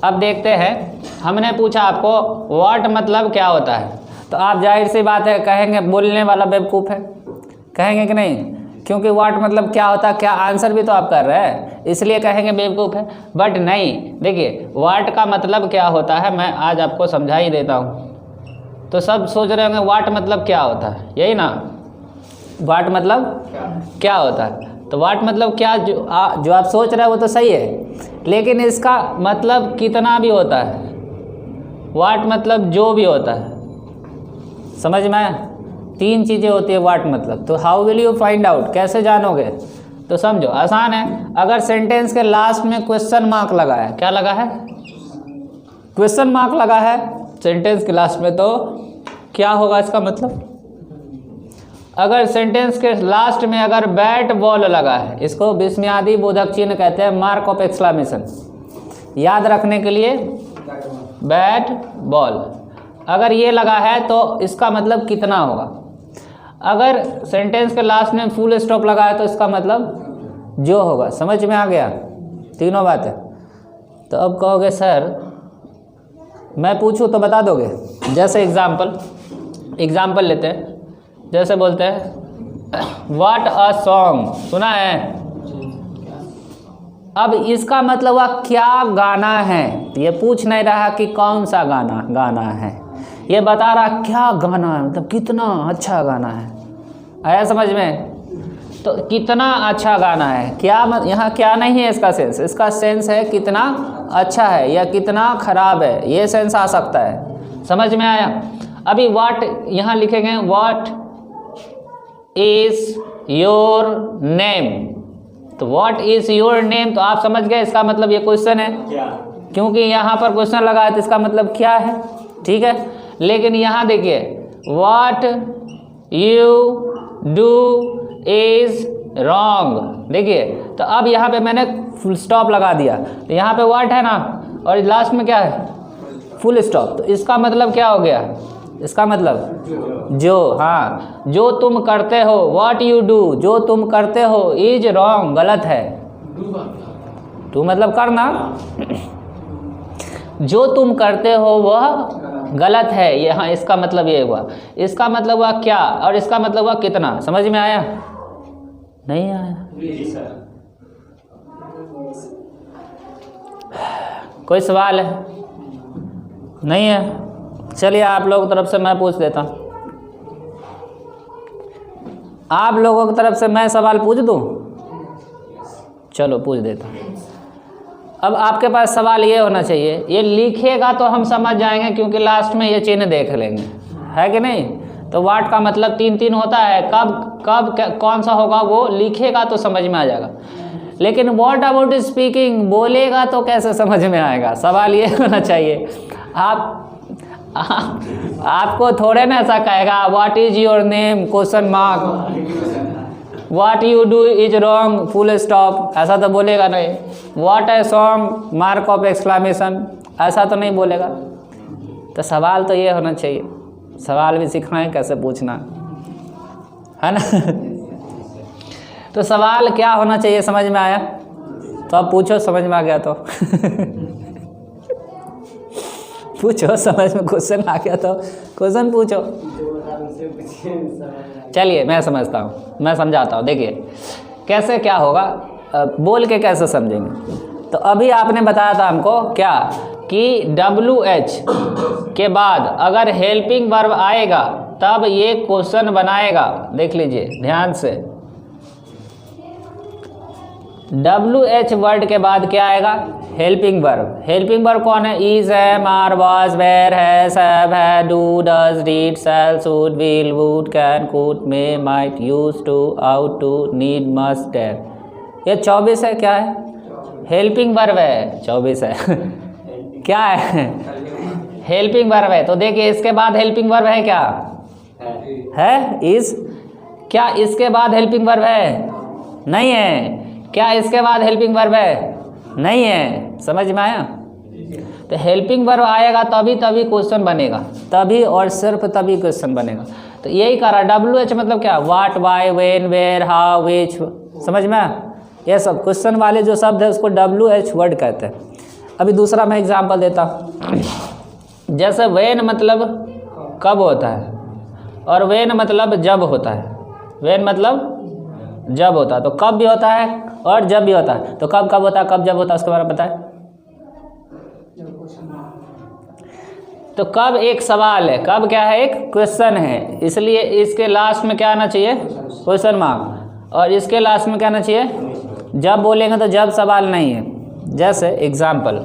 अब देखते हैं, हमने पूछा आपको व्हाट मतलब क्या होता है, तो आप जाहिर सी बात है कहेंगे बोलने वाला बेवकूफ़ है, कहेंगे कि नहीं, क्योंकि व्हाट मतलब क्या होता है, क्या आंसर भी तो आप कर रहे हैं, इसलिए कहेंगे बेवकूफ़ है। बट नहीं, देखिए व्हाट का मतलब क्या होता है मैं आज आपको समझा ही देता हूँ। तो सब सोच रहे होंगे व्हाट मतलब क्या होता है, यही ना, व्हाट मतलब क्या होता है। तो व्हाट मतलब क्या, जो आप सोच रहे हैं वो तो सही है, लेकिन इसका मतलब कितना भी होता है। व्हाट मतलब जो भी होता है, समझ में आया? 3 चीज़ें होती है व्हाट मतलब। तो how will you find out, कैसे जानोगे? तो समझो, आसान है। अगर सेंटेंस के लास्ट में क्वेश्चन मार्क लगा है, क्या लगा है? क्वेश्चन मार्क लगा है सेंटेंस के लास्ट में, तो क्या होगा इसका मतलब? अगर सेंटेंस के लास्ट में अगर बैट बॉल लगा है, इसको विस्मयादि बोधक चिन्ह कहते हैं, मार्क ऑफ एक्सक्लामेशन, याद रखने के लिए बैट बॉल, अगर ये लगा है तो इसका मतलब कितना होगा। अगर सेंटेंस के लास्ट में फुल स्टॉप लगा है तो इसका मतलब जो होगा। समझ में आ गया तीनों बातें? तो अब कहोगे सर मैं पूछूं तो बता दोगे? जैसे एग्जाम्पल लेते हैं, जैसे बोलते हैं व्हाट अ सॉन्ग, सुना है? अब इसका मतलब हुआ क्या गाना है। ये पूछ नहीं रहा कि कौन सा गाना है, ये बता रहा क्या गाना है, मतलब कितना अच्छा गाना है। आया समझ में? तो कितना अच्छा गाना है, क्या यहाँ क्या नहीं है इसका सेंस, इसका सेंस है कितना अच्छा है या कितना खराब है, ये सेंस आ सकता है। समझ में आया? अभी व्हाट यहाँ लिखेंगे, व्हाट इज योर नेम। तो व्हाट इज योर नेम, तो आप समझ गए इसका मतलब ये क्वेश्चन है क्या? क्योंकि यहाँ पर क्वेश्चन लगा है तो इसका मतलब क्या है, ठीक है। लेकिन यहाँ देखिए what you do is wrong, देखिए तो अब यहाँ पे मैंने फुल स्टॉप लगा दिया, तो यहाँ पे व्हाट है ना और लास्ट में क्या है, फुल स्टॉप। तो इसका मतलब क्या हो गया, इसका मतलब जो, हाँ जो तुम करते हो, व्हाट यू डू, जो तुम करते हो, इज रॉन्ग गलत है, टू मतलब करना, जो तुम करते हो वह गलत है, ये हाँ इसका मतलब ये हुआ। इसका मतलब हुआ क्या और इसका मतलब हुआ कितना। समझ में आया? नहीं आया? कोई सवाल है? नहीं है? चलिए आप लोगों की तरफ से मैं पूछ देता हूँ, आप लोगों की तरफ से मैं सवाल पूछ दूँ? चलो पूछ देता हूँ। अब आपके पास सवाल ये होना चाहिए, ये लिखेगा तो हम समझ जाएंगे क्योंकि लास्ट में ये चिन्ह देख लेंगे, है कि नहीं। तो व्हाट का मतलब 3 होता है, कब कौन सा होगा वो लिखेगा तो समझ में आ जाएगा। लेकिन व्हाट अबाउट स्पीकिंग बोलेगा तो कैसे समझ में आएगा। सवाल ये होना चाहिए, आपको थोड़े ना ऐसा कहेगा what is your name question mark, what you do is wrong full stop, ऐसा तो बोलेगा नहीं। What a song mark of exclamation, ऐसा तो नहीं बोलेगा। तो सवाल तो ये होना चाहिए, सवाल भी सिखाएं कैसे पूछना, है ना। तो सवाल क्या होना चाहिए, समझ में आया? तो अब पूछो, समझ में आ गया तो पूछो, समझ में क्वेश्चन आ गया तो क्वेश्चन पूछो। चलिए मैं समझता हूँ, मैं समझाता हूँ। देखिए कैसे क्या होगा, बोल के कैसे समझेंगे। तो अभी आपने बताया था हमको क्या कि WH के बाद अगर हेल्पिंग वर्ब आएगा तब ये क्वेश्चन बनाएगा। देख लीजिए ध्यान से, WH वर्ड के बाद क्या आएगा, हेल्पिंग वर्ब। हेल्पिंग वर्ब कौन है? Is, am, are, was, were, has, have, had, do, does, did, shall, should, will, would, can, could, may, might, use to, ought to, need, must, dare. ये 24 है। क्या है? हेल्पिंग वर्ब है, 24 है। क्या है? हेल्पिंग वर्ब है। तो देखिए इसके बाद हेल्पिंग वर्ब है क्या है? इज। क्या इसके बाद हेल्पिंग वर्ब है? नहीं है। क्या इसके बाद हेल्पिंग वर्ब है? नहीं है। समझ में आया? तो हेल्पिंग वर्ब आएगा तभी क्वेश्चन बनेगा, तभी और सिर्फ तभी क्वेश्चन बनेगा। तो यही कह रहा WH मतलब क्या, what, why, when, where, how, which. समझ में? ये सब क्वेश्चन वाले जो शब्द है उसको WH वर्ड कहते हैं। अभी दूसरा मैं एग्जांपल देता हूँ। जैसे वेन मतलब कब होता है और वेन मतलब जब होता है। वेन मतलब जब होता है, तो कब भी होता है और जब भी होता है। तो कब कब होता है, कब जब होता है, उसके बारे में पता है? तो कब एक सवाल है, कब क्या है, एक क्वेश्चन है, इसलिए इसके लास्ट में क्या आना चाहिए, क्वेश्चन मार्क, और इसके लास्ट में क्या आना चाहिए, जब बोलेंगे तो जब सवाल नहीं है। जैसे एग्जाम्पल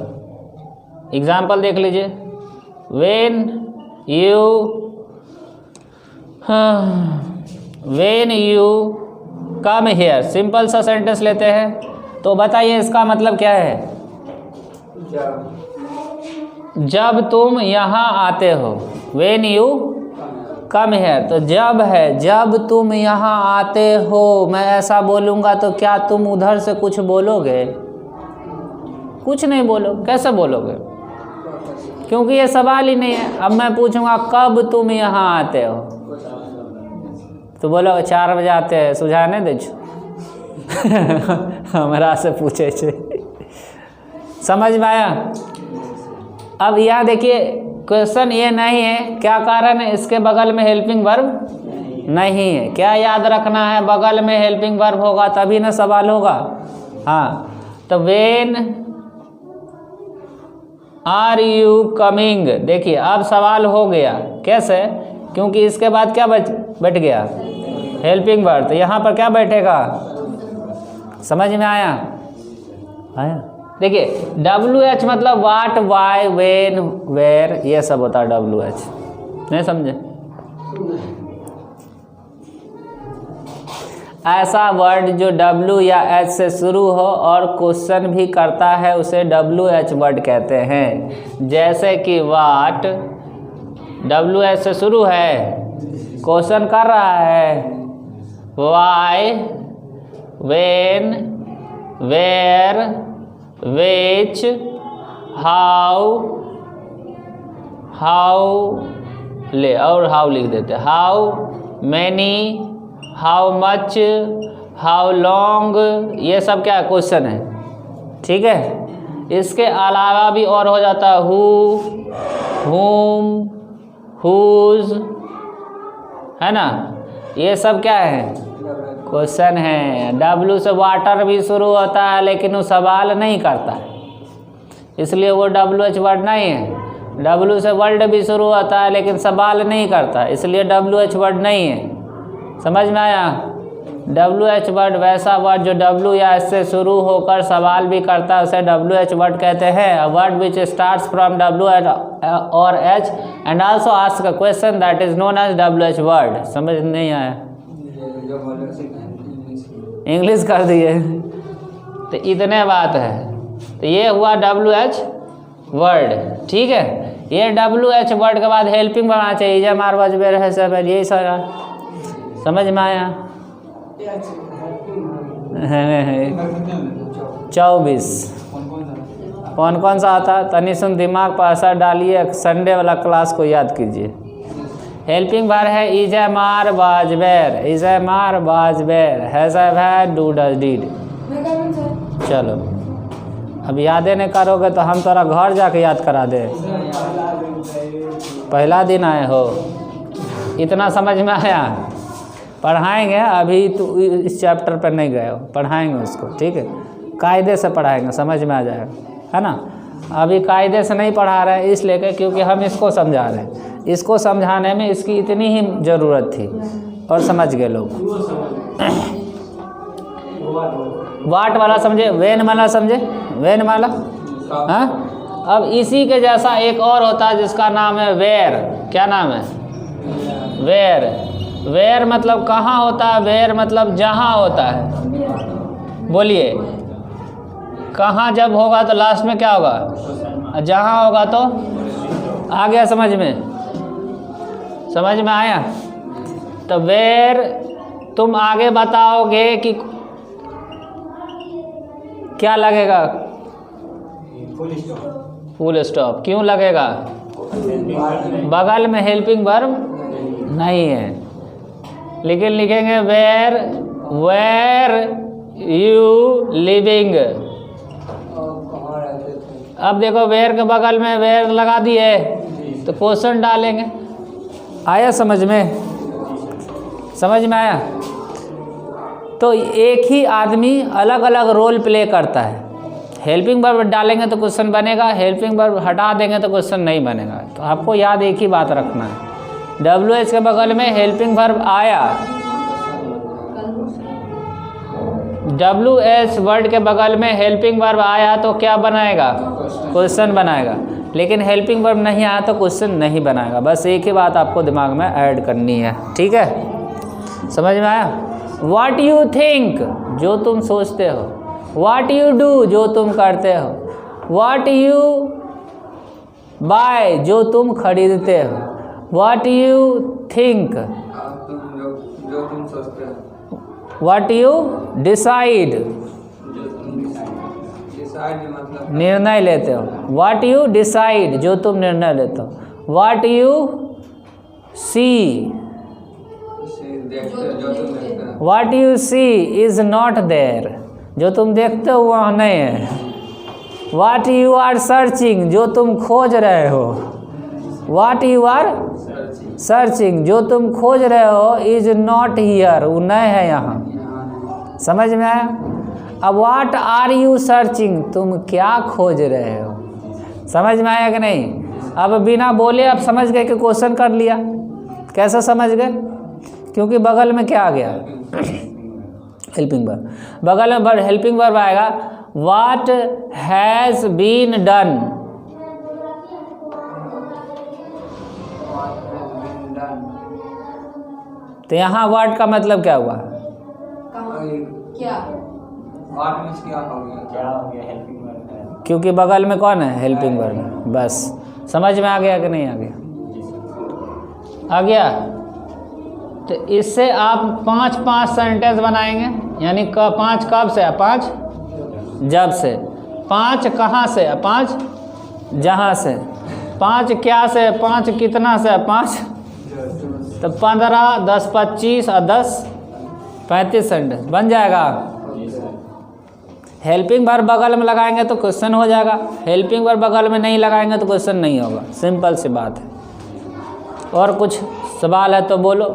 देख लीजिए, when you come here, simple सा सेंटेंस लेते हैं, तो बताइए इसका मतलब क्या है, जब तुम यहाँ आते हो। वेन यू कम हेयर, तो जब है, जब तुम यहाँ आते हो। मैं ऐसा बोलूँगा तो क्या तुम उधर से कुछ बोलोगे? कुछ नहीं बोलो। कैसे बोलोगे? क्योंकि ये सवाल ही नहीं है। अब मैं पूछूंगा कब तुम यहाँ आते हो, तो बोलोगे 4 बजे आते हैं, सुझाने दे हमरा से पूछे छे। समझ में आया? अब यहाँ देखिए, क्वेश्चन ये नहीं है, क्या कारण है, इसके बगल में हेल्पिंग वर्ब नहीं है। क्या याद रखना है, बगल में हेल्पिंग वर्ब होगा तभी ना सवाल होगा। हाँ, तो वेन आर यू कमिंग, देखिए अब सवाल हो गया। कैसे? क्योंकि इसके बाद क्या बैठ गया, हेल्पिंग वर्ब। तो यहाँ पर क्या बैठेगा, समझ में आया? देखिए WH मतलब वाट, वाई, वेन, वेयर, ये सब होता है WH। नहीं समझे? ऐसा वर्ड जो W या H से शुरू हो और क्वेश्चन भी करता है उसे WH वर्ड कहते हैं। जैसे कि वाट WH से शुरू है, क्वेश्चन कर रहा है, why, when, where, which, how ले और how लिख देते, how many, how much, how long, ये सब क्या क्वेश्चन है। ठीक है, इसके अलावा भी और हो जाता है who, whom, whose, है ना, ये सब क्या है, क्वेश्चन है। W से वाटर भी शुरू होता है लेकिन वो सवाल नहीं करता है, इसलिए वो WH वर्ड नहीं है। W से वर्ल्ड भी शुरू होता है लेकिन सवाल नहीं करता, इसलिए WH वर्ड नहीं है। समझ में आया? WH वर्ड वैसा वर्ड जो W या S से शुरू होकर सवाल भी करता है उसे WH वर्ड कहते हैं। A word which starts from W or H and also asks a question that is known as WH word। समझ नहीं आया? इंग्लिश कर दिए। तो इतने बात है। तो ये हुआ WH वर्ड। ठीक है, ये WH वर्ड के बाद हेल्पिंग बनाना चाहिए, जब मार बजबे रहे सब, यही सारा। समझ में आया? 24 कौन कौन सा आता है, तनी सुन दिमाग पर असर डालिए, संडे वाला क्लास को याद कीजिए। हेल्पिंग वर्ब है is am are was were, is am are was were, has have had, do does did. चलो अब यादें नहीं करोगे तो हम तोरा घर जाके याद करा दे। पहला दिन आए हो, इतना समझ में आया? पढ़ाएंगे, अभी तो इस चैप्टर पर नहीं गए हो, पढ़ाएंगे उसको। ठीक है, कायदे से पढ़ाएंगे, समझ में आ जाएगा, है ना। अभी कायदे से नहीं पढ़ा रहे हैं इसलिए क्योंकि हम इसको समझा रहे हैं। इसको समझाने में इसकी इतनी ही ज़रूरत थी और समझ गए लोग। वाट वाला समझे, वेन वाला समझे, वेन वाला। हाँ, अब इसी के जैसा एक और होता है जिसका नाम है वेयर। क्या नाम है? वेयर। वेयर मतलब कहाँ होता है, वेयर मतलब जहाँ होता है। बोलिए, कहाँ जब होगा तो लास्ट में क्या होगा, जहाँ होगा तो आ गया समझ में? समझ में आया? तो वेयर तुम आगे बताओगे कि क्या लगेगा, फुल स्टॉप। क्यों लगेगा? बगल में हेल्पिंग वर्ब नहीं है, लेकिन लिखेंगे वेयर, वेयर यू लिविंग। अब देखो वेयर के बगल में वेयर लगा दिए तो क्वेश्चन डालेंगे। आया समझ में? समझ में आया? तो एक ही आदमी अलग अलग रोल प्ले करता है। हेल्पिंग वर्ब डालेंगे तो क्वेश्चन बनेगा, हेल्पिंग वर्ब हटा देंगे तो क्वेश्चन नहीं बनेगा। तो आपको याद एक ही बात रखना है, WH के बगल में हेल्पिंग वर्ब आया, WH वर्ड के बगल में हेल्पिंग वर्ब आया तो क्या बनाएगा? क्वेश्चन बनाएगा। लेकिन हेल्पिंग वर्ब नहीं आया तो क्वेश्चन नहीं बनाएगा। बस एक ही बात आपको दिमाग में ऐड करनी है, ठीक है? समझ में आया? व्हाट यू थिंक, जो तुम सोचते हो। व्हाट यू डू, जो तुम करते हो। व्हाट यू बाय, जो तुम खरीदते हो। व्हाट यू थिंक, जो तुम सोचते हो। व्हाट यू डिसाइड, मतलब निर्णय लेते हो। व्हाट यू डिसाइड, जो तुम निर्णय लेते हो। What you see, what you see is not there, जो तुम देखते हो वहाँ नहीं है। व्हाट यू आर सर्चिंग, जो तुम खोज रहे हो। व्हाट यू आर सर्चिंग, जो तुम खोज रहे हो इज नॉट हियर, वो नहीं है यहाँ। समझ में आया? अब व्हाट आर यू सर्चिंग, तुम क्या खोज रहे हो। समझ में आया कि नहीं? अब बिना बोले आप समझ गए कि क्वेश्चन कर लिया। कैसे समझ गए? क्योंकि बगल में क्या आ गया? Helping verb. बगल में हेल्पिंग वर्ब आएगा। व्हाट हैज़ बीन डन, तो यहाँ वर्ड का मतलब क्या हुआ? क्या हो गया हेल्पिंग वर्ब, क्योंकि बगल में कौन है? Helping verb. बस समझ में आ गया कि नहीं आ गया? आ गया। तो इससे आप 5 सेंटेंस बनाएंगे, यानी 5 कब से? 5 जब से। 5 कहाँ से? 5 जहाँ से। 5 क्या से? 5 कितना से? 5 तो 15, 10 25 और 10 35 सेंटेंस बन जाएगा। हेल्पिंग वर्ब बगल में लगाएंगे तो क्वेश्चन हो जाएगा, हेल्पिंग वर्ब बगल में नहीं लगाएंगे तो क्वेश्चन नहीं होगा। सिंपल सी बात है। और कुछ सवाल है तो बोलो।